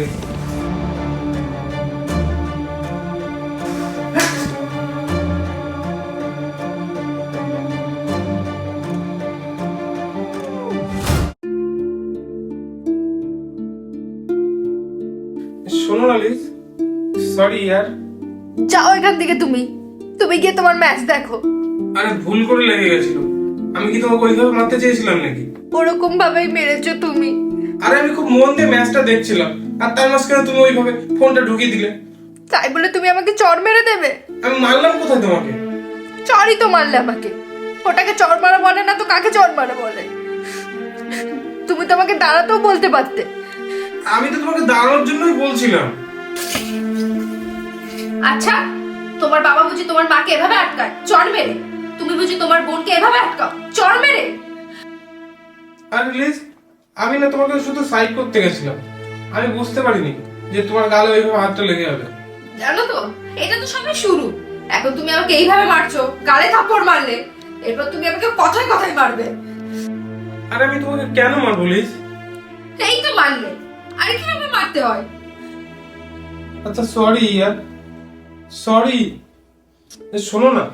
থেকে। শোনো না লিজ, সরি ইয়ার। যাও এখান থেকে। তুমি তুমি গিয়ে তোমার ম্যাচ দেখো। আরে ভুল করে লেগে গেছিল। আমি কি তোমাকে ওইভাবে মারতে চেয়েছিলাম নাকি? ওরকম ভাবেই মেরেছো তুমি। আরে আমি খুব মন দিয়ে ম্যাচটা দেখছিলাম, আর তার মাঝখানে তুমি ওইভাবে ফোনটা ঢুকিয়ে দিলে। তাই বলে তুমি আমাকে চড় মেরে দেবে? আমি মারলাম কোথায় তোমাকে? চড়ই তো মারলে আমাকে। ওটাকে চড় মারা বলে না তো কাকে চড় মারা বলে? তুমি তো আমাকে দাঁড়াতেও বলতে পারতে। আমি তো তোমাকে দাঁড়ানোর জন্যই বলছিলাম। আচ্ছা, তোমার বাবা বুঝি তোমার মাকে এভাবে আটকায় চড় মেরে? তুমি বুঝি তোমার বোনকে এভাবে আটকাও চড় মেরে? আর লিজ, আমি না তোমাকে শুধু সাইড করতে গেছিলাম। আমি বুঝতে পারিনি যে তোমার গালে ওইভাবে হাতটা লেগে যাবে। জানো তো, এটা তো সবে শুরু। এখন তুমি আমাকে এইভাবে মারছো, গালে থাপ্পড় মারলে, এরপর তুমি আমাকে কথায় কথায় মারবে। আর আমি তোমাকে কেন মারবো লিজ? এই তো মারলে, আর কিভাবে মারতে হয়? আচ্ছা সরি ইয়ার, সরি। শোনো না,